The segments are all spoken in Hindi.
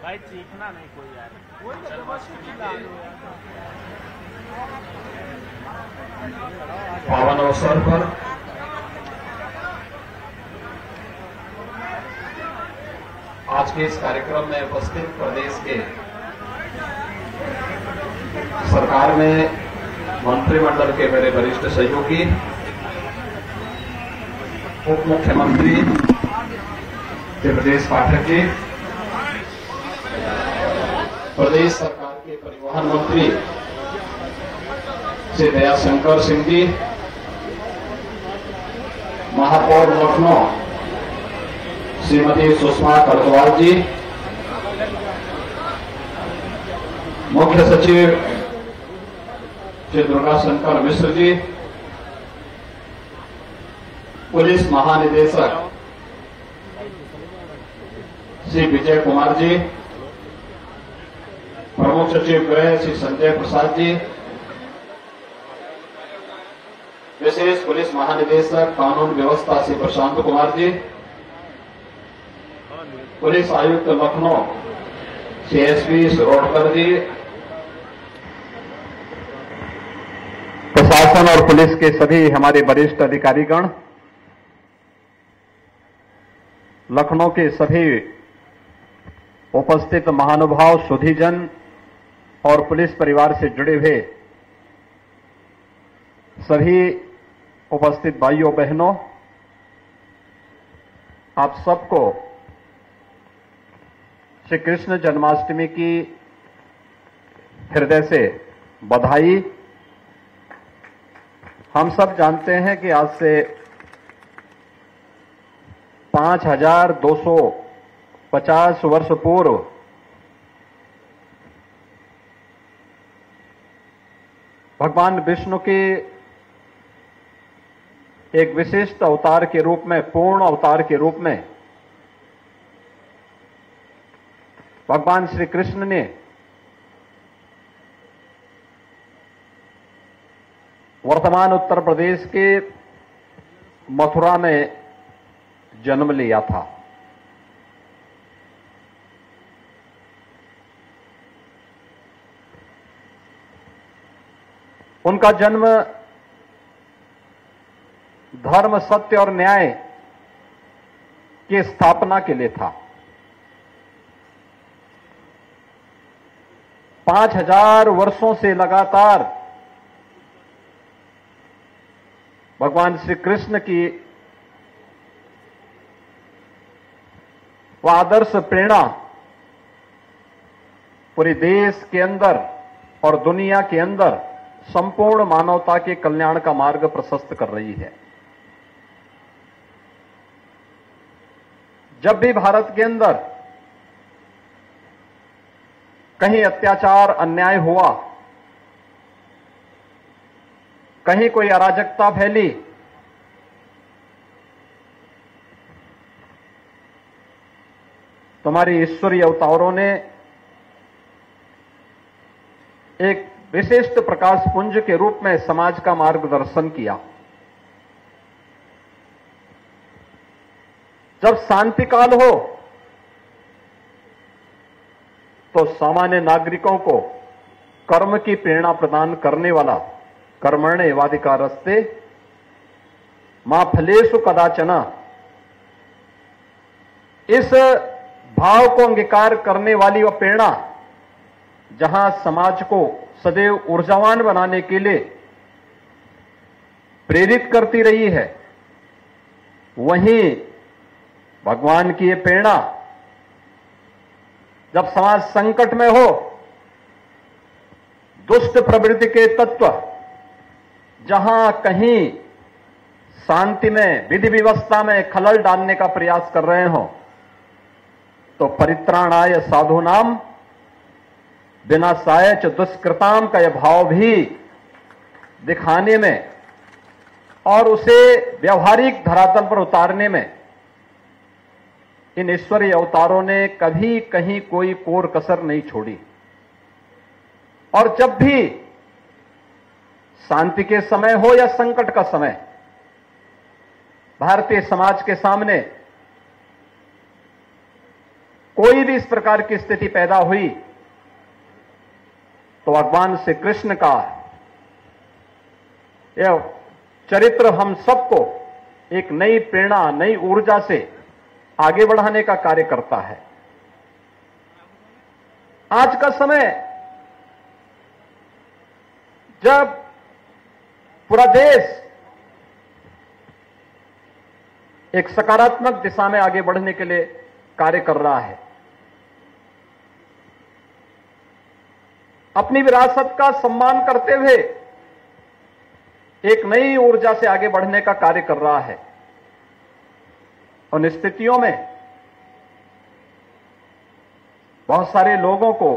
भाई चीखना नहीं कोई यार। पावन अवसर पर आज के इस कार्यक्रम में उपस्थित प्रदेश के सरकार में मंत्रिमंडल के मेरे वरिष्ठ सहयोगी, उप मुख्यमंत्री जगदीश पाठक जी, प्रदेश सरकार के परिवहन मंत्री श्री दयाशंकर सिंह जी, महापौर लखनऊ श्रीमती सुषमा करदवाल जी, मुख्य सचिव श्री दुर्गा शंकर मिश्र जी, पुलिस महानिदेशक श्री विजय कुमार जी, प्रमुख सचिव गृह श्री संजय प्रसाद जी, विशेष पुलिस महानिदेशक कानून व्यवस्था श्री प्रशांत कुमार जी, पुलिस आयुक्त लखनऊ श्री एसपी रोडकर जी, प्रशासन और पुलिस के सभी हमारे वरिष्ठ अधिकारीगण, लखनऊ के सभी उपस्थित महानुभाव, सुधीजन और पुलिस परिवार से जुड़े हुए सभी उपस्थित भाइयों बहनों, आप सबको श्री कृष्ण जन्माष्टमी की हृदय से बधाई। हम सब जानते हैं कि आज से 5250 वर्ष पूर्व भगवान विष्णु के एक विशिष्ट अवतार के रूप में, पूर्ण अवतार के रूप में भगवान श्री कृष्ण ने वर्तमान उत्तर प्रदेश के मथुरा में जन्म लिया था। उनका जन्म धर्म, सत्य और न्याय की स्थापना के लिए था। 5000 वर्षों से लगातार भगवान श्री कृष्ण की वह आदर्श प्रेरणा पूरे देश के अंदर और दुनिया के अंदर संपूर्ण मानवता के कल्याण का मार्ग प्रशस्त कर रही है। जब भी भारत के अंदर कहीं अत्याचार, अन्याय हुआ, कहीं कोई अराजकता फैली, तुम्हारी ईश्वरीय अवतारों ने एक विशिष्ट प्रकाश पुंज के रूप में समाज का मार्गदर्शन किया। जब शांति काल हो तो सामान्य नागरिकों को कर्म की प्रेरणा प्रदान करने वाला कर्मण्येवाधिकारस्ते मा फलेषु कदाचन, इस भाव को अंगीकार करने वाली वह प्रेरणा जहां समाज को सदैव ऊर्जावान बनाने के लिए प्रेरित करती रही है, वहीं भगवान की ये प्रेरणा जब समाज संकट में हो, दुष्ट प्रवृत्ति के तत्व जहां कहीं शांति में, विधि व्यवस्था में खलल डालने का प्रयास कर रहे हो, तो परित्राणाय साधूनाम विनाशाय च दुष्कृताम का यह भाव भी दिखाने में और उसे व्यवहारिक धरातल पर उतारने में इन ईश्वरीय अवतारों ने कभी कहीं कोई कोर कसर नहीं छोड़ी। और जब भी शांति के समय हो या संकट का समय, भारतीय समाज के सामने कोई भी इस प्रकार की स्थिति पैदा हुई तो भगवान श्री कृष्ण का यह चरित्र हम सबको एक नई प्रेरणा, नई ऊर्जा से आगे बढ़ाने का कार्य करता है। आज का समय जब पूरा देश एक सकारात्मक दिशा में आगे बढ़ने के लिए कार्य कर रहा है, अपनी विरासत का सम्मान करते हुए एक नई ऊर्जा से आगे बढ़ने का कार्य कर रहा है, उन स्थितियों में बहुत सारे लोगों को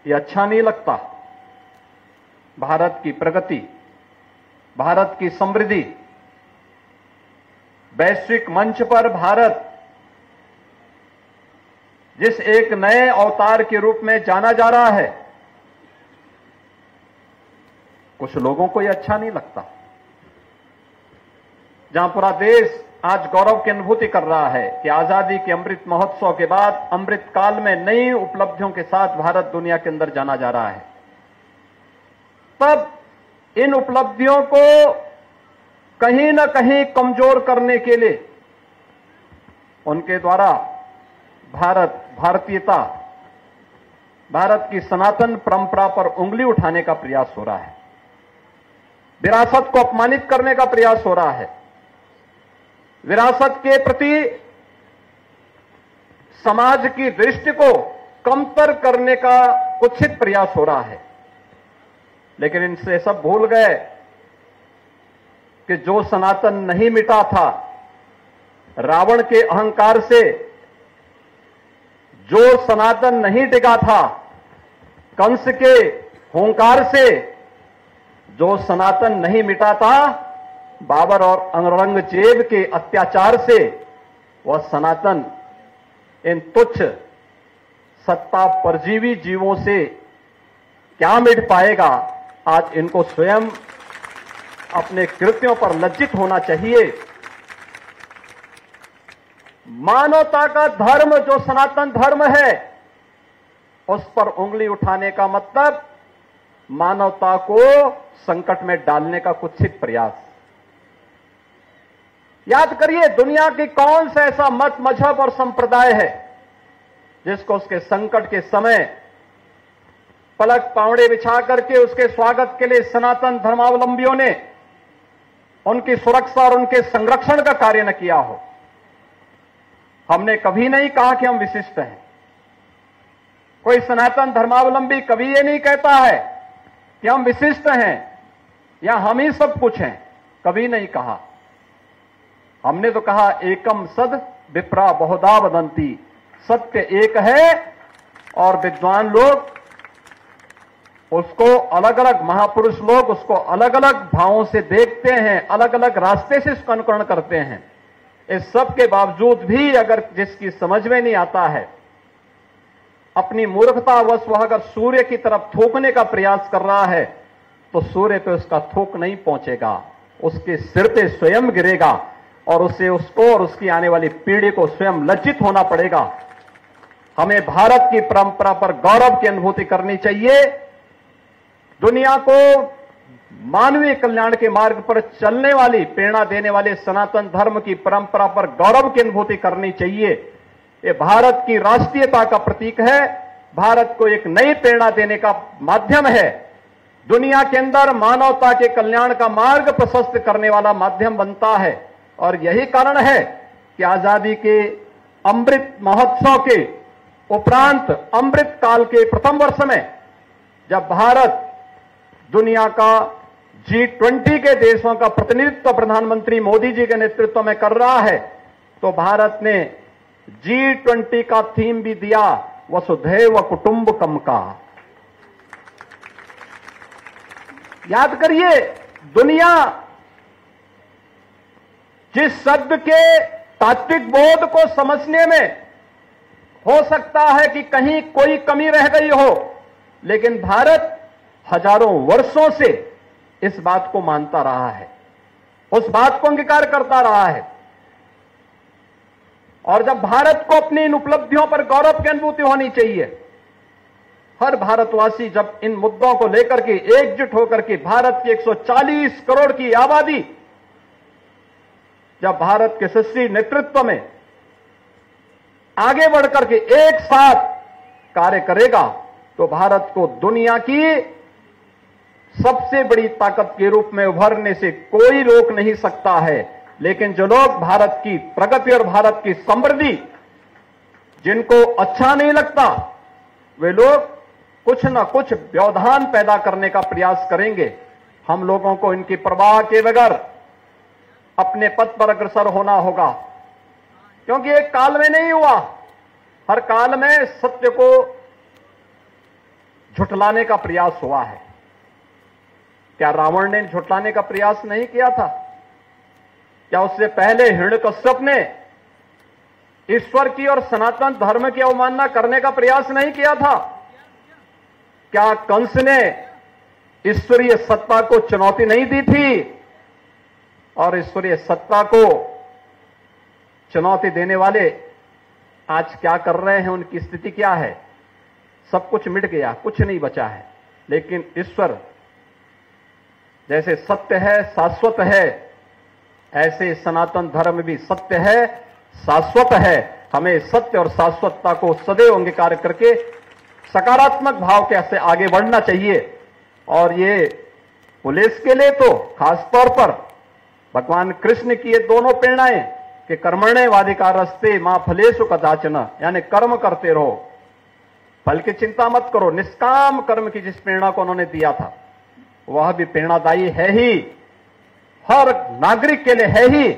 यह अच्छा नहीं लगता। भारत की प्रगति, भारत की समृद्धि, वैश्विक मंच पर भारत जिस एक नए अवतार के रूप में जाना जा रहा है, कुछ लोगों को यह अच्छा नहीं लगता। जहां पूरा देश आज गौरव की अनुभूति कर रहा है कि आजादी के अमृत महोत्सव के बाद अमृत काल में नई उपलब्धियों के साथ भारत दुनिया के अंदर जाना जा रहा है, तब इन उपलब्धियों को कहीं न कहीं कमजोर करने के लिए उनके द्वारा भारतीयता, भारत की सनातन परंपरा पर उंगली उठाने का प्रयास हो रहा है, विरासत को अपमानित करने का प्रयास हो रहा है, विरासत के प्रति समाज की दृष्टि को कमतर करने का कुत्सित प्रयास हो रहा है। लेकिन इनसे सब भूल गए कि जो सनातन नहीं मिटा था, रावण के अहंकार से जो सनातन नहीं टिका था, कंस के हुंकार से जो सनातन नहीं मिटा था, बाबर और औरंगजेब के अत्याचार से वह सनातन इन तुच्छ सत्ता परजीवी जीवों से क्या मिट पाएगा। आज इनको स्वयं अपने कृत्यों पर लज्जित होना चाहिए। मानवता का धर्म जो सनातन धर्म है, उस पर उंगली उठाने का मतलब मानवता को संकट में डालने का कुत्सित प्रयास। याद करिए, दुनिया की कौन सा ऐसा मत, मजहब और संप्रदाय है जिसको उसके संकट के समय पलक पावड़े बिछा करके उसके स्वागत के लिए सनातन धर्मावलंबियों ने उनकी सुरक्षा और उनके संरक्षण का कार्य न किया हो। हमने कभी नहीं कहा कि हम विशिष्ट हैं। कोई सनातन धर्मावलंबी कभी ये नहीं कहता है कि हम विशिष्ट हैं या हम ही सब कुछ हैं, कभी नहीं कहा। हमने तो कहा एकम सद विप्रा बहुधा वदंती, सत्य एक है और विद्वान लोग उसको अलग अलग, महापुरुष लोग उसको अलग अलग भावों से देखते हैं, अलग अलग रास्ते से इसका अनुकरण करते हैं। इस सब के बावजूद भी अगर जिसकी समझ में नहीं आता है, अपनी मूर्खतावश वह अगर सूर्य की तरफ थूकने का प्रयास कर रहा है, तो सूर्य पे उसका थूक नहीं पहुंचेगा, उसके सिर पे स्वयं गिरेगा और उसको और उसकी आने वाली पीढ़ी को स्वयं लज्जित होना पड़ेगा। हमें भारत की परंपरा पर गौरव की अनुभूति करनी चाहिए। दुनिया को मानवीय कल्याण के मार्ग पर चलने वाली, प्रेरणा देने वाले सनातन धर्म की परंपरा पर गौरव की अनुभूति करनी चाहिए। ये भारत की राष्ट्रीयता का प्रतीक है, भारत को एक नई प्रेरणा देने का माध्यम है, दुनिया के अंदर मानवता के कल्याण का मार्ग प्रशस्त करने वाला माध्यम बनता है। और यही कारण है कि आजादी के अमृत महोत्सव के उपरांत अमृत काल के प्रथम वर्ष में जब भारत दुनिया का G20 के देशों का प्रतिनिधित्व प्रधानमंत्री मोदी जी के नेतृत्व में कर रहा है, तो भारत ने G20 का थीम भी दिया वसुधैव कुटुंबकम का। याद करिए, दुनिया जिस शब्द के तात्विक बोध को समझने में हो सकता है कि कहीं कोई कमी रह गई हो, लेकिन भारत हजारों वर्षों से इस बात को मानता रहा है, उस बात को अंगीकार करता रहा है। और जब भारत को अपनी इन उपलब्धियों पर गौरव की अनुभूति होनी चाहिए, हर भारतवासी जब इन मुद्दों को लेकर के एकजुट होकर के भारत की 140 करोड़ की आबादी जब भारत के यशस्वी नेतृत्व में आगे बढ़कर के एक साथ कार्य करेगा तो भारत को दुनिया की सबसे बड़ी ताकत के रूप में उभरने से कोई रोक नहीं सकता है। लेकिन जो लोग भारत की प्रगति और भारत की समृद्धि जिनको अच्छा नहीं लगता, वे लोग कुछ न कुछ व्यवधान पैदा करने का प्रयास करेंगे। हम लोगों को इनकी परवाह के बगैर अपने पथ पर अग्रसर होना होगा, क्योंकि एक काल में नहीं हुआ, हर काल में सत्य को झुठलाने का प्रयास हुआ है। क्या रावण ने झुठलाने का प्रयास नहीं किया था? क्या उससे पहले हिरण्यकश्यप ने ईश्वर की और सनातन धर्म की अवमानना करने का प्रयास नहीं किया था? क्या कंस ने ईश्वरीय सत्ता को चुनौती नहीं दी थी? और ईश्वरीय सत्ता को चुनौती देने वाले आज क्या कर रहे हैं, उनकी स्थिति क्या है? सब कुछ मिट गया, कुछ नहीं बचा है। लेकिन ईश्वर जैसे सत्य है, शाश्वत है, ऐसे सनातन धर्म भी सत्य है, शाश्वत है। हमें सत्य और शाश्वतता को सदैव अंगीकार करके सकारात्मक भाव के से आगे बढ़ना चाहिए। और ये पुलिस के लिए तो खास तौर पर भगवान कृष्ण की ये दोनों प्रेरणाएं कि कर्मण्येवाधिकारस्ते मां फलेषु कदाचन, यानी कर्म करते रहो, फल की चिंता मत करो। निष्काम कर्म की जिस प्रेरणा को उन्होंने दिया था वह भी प्रेरणादायी है ही, हर नागरिक के लिए है ही।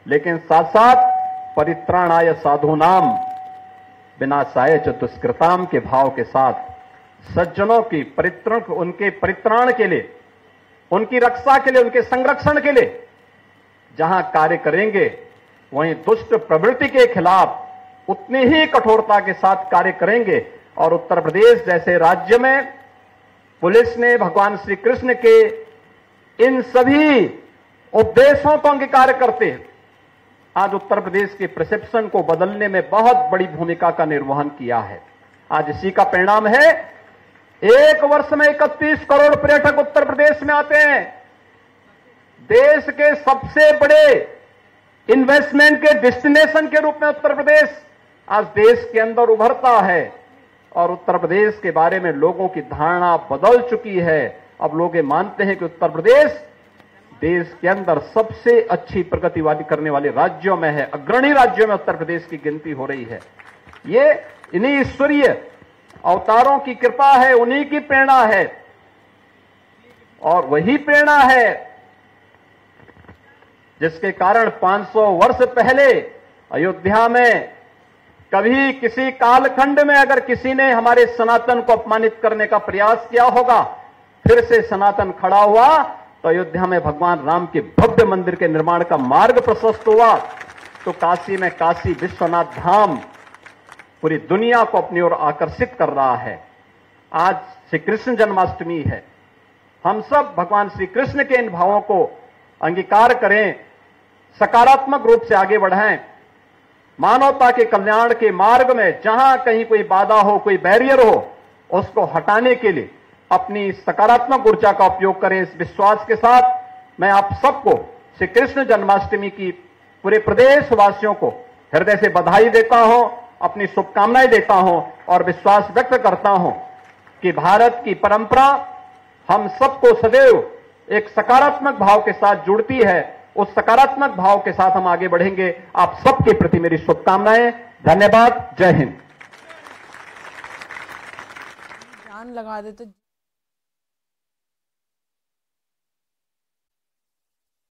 लेकिन साथ साथ परित्राणाय साधूनाम विनाशाय च दुष्कृताम के भाव के साथ सज्जनों की परित्रण, उनके परित्राण के लिए, उनकी रक्षा के लिए, उनके संरक्षण के लिए जहां कार्य करेंगे, वहीं दुष्ट प्रवृत्ति के खिलाफ उतनी ही कठोरता के साथ कार्य करेंगे। और उत्तर प्रदेश जैसे राज्य में पुलिस ने भगवान श्री कृष्ण के इन सभी उपदेशों को अंगीकार करते आज उत्तर प्रदेश के परसेप्शन को बदलने में बहुत बड़ी भूमिका का निर्वहन किया है। आज इसी का परिणाम है, एक वर्ष में 31 करोड़ पर्यटक उत्तर प्रदेश में आते हैं। देश के सबसे बड़े इन्वेस्टमेंट के डेस्टिनेशन के रूप में उत्तर प्रदेश आज देश के अंदर उभरता है। और उत्तर प्रदेश के बारे में लोगों की धारणा बदल चुकी है। अब लोग ये मानते हैं कि उत्तर प्रदेश देश के अंदर सबसे अच्छी प्रगति करने वाले राज्यों में है, अग्रणी राज्यों में उत्तर प्रदेश की गिनती हो रही है। ये इन्हीं ईश्वरीय अवतारों की कृपा है, उन्हीं की प्रेरणा है। और वही प्रेरणा है जिसके कारण 500 वर्ष पहले अयोध्या में कभी किसी कालखंड में अगर किसी ने हमारे सनातन को अपमानित करने का प्रयास किया होगा, फिर से सनातन खड़ा हुआ तो अयोध्या में भगवान राम के भव्य मंदिर के निर्माण का मार्ग प्रशस्त हुआ। तो काशी में काशी विश्वनाथ धाम पूरी दुनिया को अपनी ओर आकर्षित कर रहा है। आज श्री कृष्ण जन्माष्टमी है। हम सब भगवान श्री कृष्ण के इन भावों को अंगीकार करें, सकारात्मक रूप से आगे बढ़ें। मानवता के कल्याण के मार्ग में जहां कहीं कोई बाधा हो, कोई बैरियर हो, उसको हटाने के लिए अपनी सकारात्मक ऊर्जा का उपयोग करें। इस विश्वास के साथ मैं आप सबको श्री कृष्ण जन्माष्टमी की पूरे प्रदेशवासियों को हृदय से बधाई देता हूं, अपनी शुभकामनाएं देता हूं और विश्वास व्यक्त करता हूं कि भारत की परंपरा हम सबको सदैव एक सकारात्मक भाव के साथ जुड़ती है। उस सकारात्मक भाव के साथ हम आगे बढ़ेंगे। आप सबके प्रति मेरी शुभकामनाएं। धन्यवाद। जय हिंद। जान लगा देते।